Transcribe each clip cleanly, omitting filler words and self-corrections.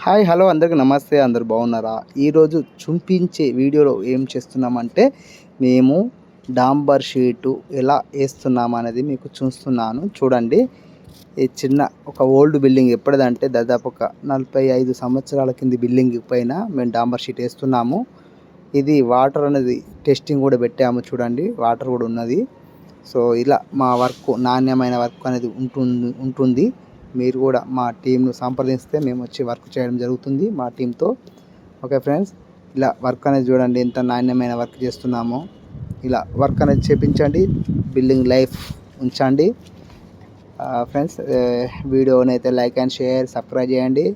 Hi hello అందరికి నమస్తే. అందరు బాగున్నారా? ఈరోజు చూపించే వీడియోలో ఏం చేస్తున్నామంటే మేము డాంబర్ షీటు ఎలా వేస్తున్నాము అనేది మీకు చూస్తున్నాను. చూడండి, ఈ చిన్న ఒక ఓల్డ్ బిల్డింగ్ ఎప్పటిదంటే దాదాపు ఒక 45 సంవత్సరాల కింది బిల్డింగ్ పైన మేము డాంబర్ షీట్ వేస్తున్నాము. ఇది వాటర్ అనేది టెస్టింగ్ కూడా పెట్టాము. చూడండి, వాటర్ కూడా ఉన్నది. సో ఇలా మా వర్క్ నాణ్యమైన వర్క్ అనేది ఉంటుంది. మీరు కూడా మా టీంను సంప్రదిస్తే మేము వచ్చి వర్క్ చేయడం జరుగుతుంది మా టీంతో. ఓకే ఫ్రెండ్స్, ఇలా వర్క్ అనేది చూడండి ఎంత నాణ్యమైన వర్క్ చేస్తున్నామో. ఇలా వర్క్ అనేది చేపించండి, బిల్డింగ్ లైఫ్ ఉంచండి. ఫ్రెండ్స్, వీడియోని అయితే లైక్ అండ్ షేర్ సబ్స్క్రైబ్ చేయండి.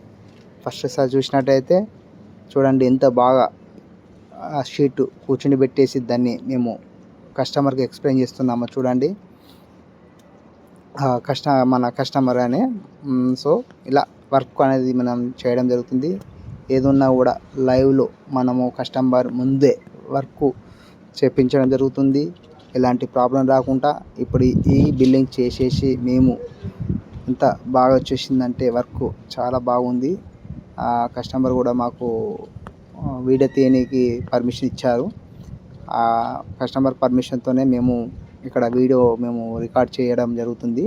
ఫస్ట్ సారి చూసినట్టయితే చూడండి ఎంత బాగా షీట్ కూర్చుని పెట్టేసి దాన్ని మేము కస్టమర్కి ఎక్స్ప్లెయిన్ చేస్తున్నామో చూడండి. మన కస్టమర్ అనే సో ఇలా వర్క్ అనేది మనం చేయడం జరుగుతుంది. ఏదున్నా కూడా లైవ్లో మనము కస్టమర్ ముందే వర్క్ చేపించడం జరుగుతుంది. ఎలాంటి ప్రాబ్లం రాకుండా ఇప్పుడు ఈ బిల్డింగ్ చేసేసి మేము ఎంత బాగా వచ్చేసిందంటే వర్క్ చాలా బాగుంది. కస్టమర్ కూడా మాకు వీడియో తీయడానికి పర్మిషన్ ఇచ్చారు. ఆ కస్టమర్ పర్మిషన్తోనే మేము ఇక్కడ వీడియో మేము రికార్డ్ చేయడం జరుగుతుంది.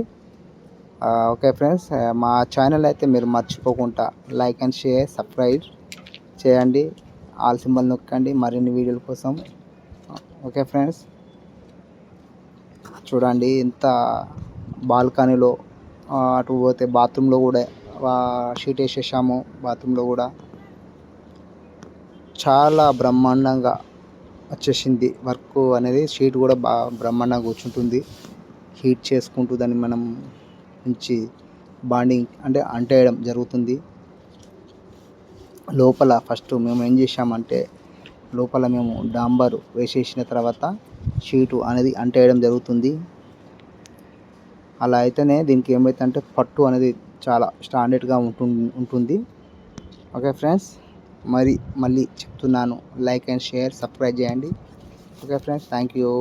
ఓకే ఫ్రెండ్స్, మా ఛానల్ అయితే మీరు మర్చిపోకుండా లైక్ అండ్ షేర్ సబ్స్క్రైబ్ చేయండి. ఆల్ సింబల్ నొక్కండి మరిన్ని వీడియోల కోసం. ఓకే ఫ్రెండ్స్, చూడండి ఎంత బాల్కనీలో అటు పోతే బాత్రూంలో కూడా షీట్ వేసేసాము. బాత్రూంలో కూడా చాలా బ్రహ్మాండంగా వచ్చేసింది వర్క్ అనేది. షీట్ కూడా బాగా బ్రహ్మాండంగా కూర్చుంటుంది. హీట్ చేసుకుంటూ దాన్ని మనం నుంచి బాండింగ్ అంటే అంటేయడం జరుగుతుంది. లోపల ఫస్ట్ మేము ఏం చేసామంటే లోపల మేము డాంబరు వేసేసిన తర్వాత షీటు అనేది అంటేయడం జరుగుతుంది. అలా అయితేనే దీనికి ఏమైతుందంటే పట్టు అనేది చాలా స్టాండర్డ్గా ఉంటుంది. ఓకే ఫ్రెండ్స్, మళ్ళీ చెప్తున్నాను, లైక్ అండ్ షేర్ సబ్స్క్రైబ్ చేయండి. Okay friends, thank you.